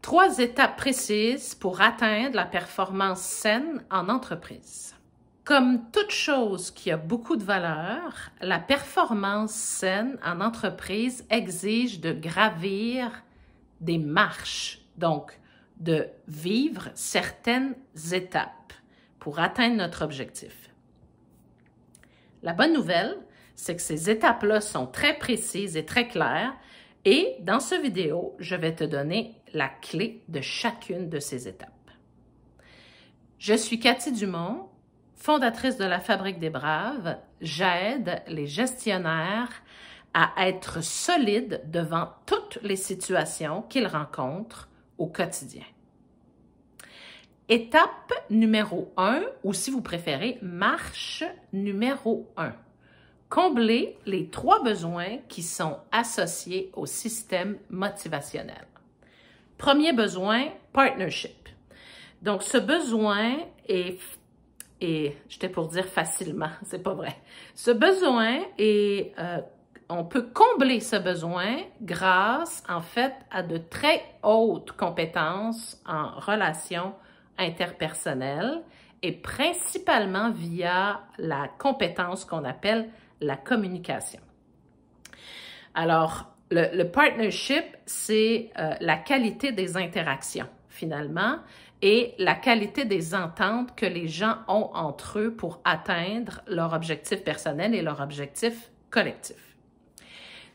3 étapes précises pour atteindre la performance saine en entreprise. Comme toute chose qui a beaucoup de valeur, la performance saine en entreprise exige de gravir des marches, donc de vivre certaines étapes pour atteindre notre objectif. La bonne nouvelle, c'est que ces étapes-là sont très précises et très claires et dans cette vidéo, je vais te donner la clé de chacune de ces étapes. Je suis Cathy Dumont, fondatrice de la Fabrique des Braves. J'aide les gestionnaires à être solides devant toutes les situations qu'ils rencontrent au quotidien. Étape numéro 1, ou si vous préférez, marche numéro 1. Combler les 3 besoins qui sont associés au système motivationnel. Premier besoin, partnership. Donc, ce besoin est j'étais pour dire facilement, c'est pas vrai. Ce besoin est, on peut combler ce besoin grâce, en fait, à de très hautes compétences en relations interpersonnelles et principalement via la compétence qu'on appelle la communication. Alors, le partnership, c'est la qualité des interactions, finalement, et la qualité des ententes que les gens ont entre eux pour atteindre leur objectif personnel et leur objectif collectif.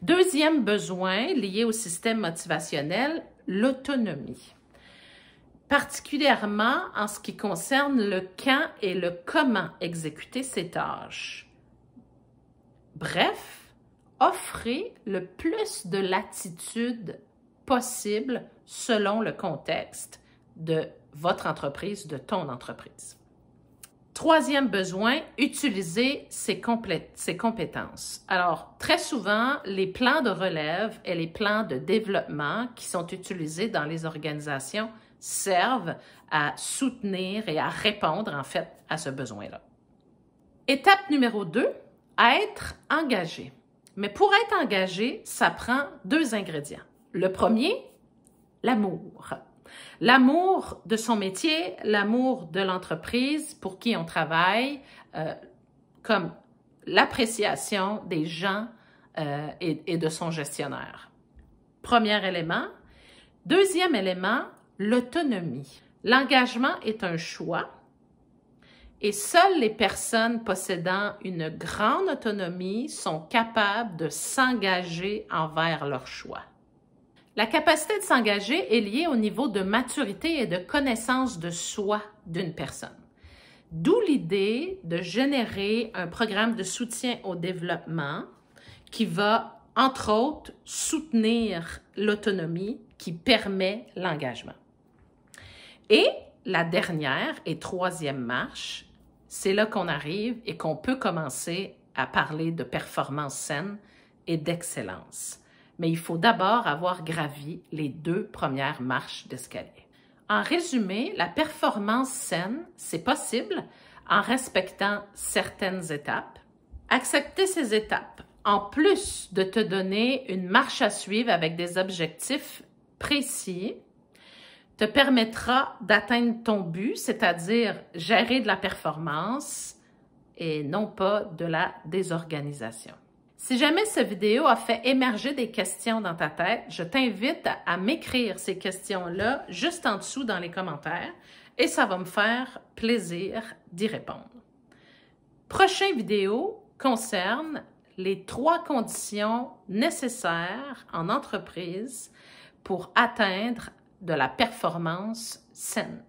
Deuxième besoin lié au système motivationnel, l'autonomie. Particulièrement en ce qui concerne le quand et le comment exécuter ces tâches. Bref, offrez le plus de latitude possible selon le contexte de votre entreprise, de ton entreprise. Troisième besoin, utiliser ses compétences. Alors, très souvent, les plans de relève et les plans de développement qui sont utilisés dans les organisations servent à soutenir et à répondre, en fait, à ce besoin-là. Étape numéro 2, être engagé. Mais pour être engagé, ça prend 2 ingrédients. Le premier, l'amour. L'amour de son métier, l'amour de l'entreprise pour qui on travaille, comme l'appréciation des gens et de son gestionnaire. Premier élément. Deuxième élément, l'autonomie. L'engagement est un choix et seules les personnes possédant une grande autonomie sont capables de s'engager envers leur choix. La capacité de s'engager est liée au niveau de maturité et de connaissance de soi d'une personne. D'où l'idée de générer un programme de soutien au développement qui va, entre autres, soutenir l'autonomie qui permet l'engagement. Et la dernière et troisième marche, c'est là qu'on arrive et qu'on peut commencer à parler de performance saine et d'excellence. Mais il faut d'abord avoir gravi les 2 premières marches d'escalier. En résumé, la performance saine, c'est possible en respectant certaines étapes. Accepter ces étapes, en plus de te donner une marche à suivre avec des objectifs précis, te permettra d'atteindre ton but, c'est-à-dire gérer de la performance et non pas de la désorganisation. Si jamais cette vidéo a fait émerger des questions dans ta tête, je t'invite à m'écrire ces questions-là juste en dessous dans les commentaires et ça va me faire plaisir d'y répondre. Prochaine vidéo concerne les 3 conditions nécessaires en entreprise pour atteindre de la performance saine.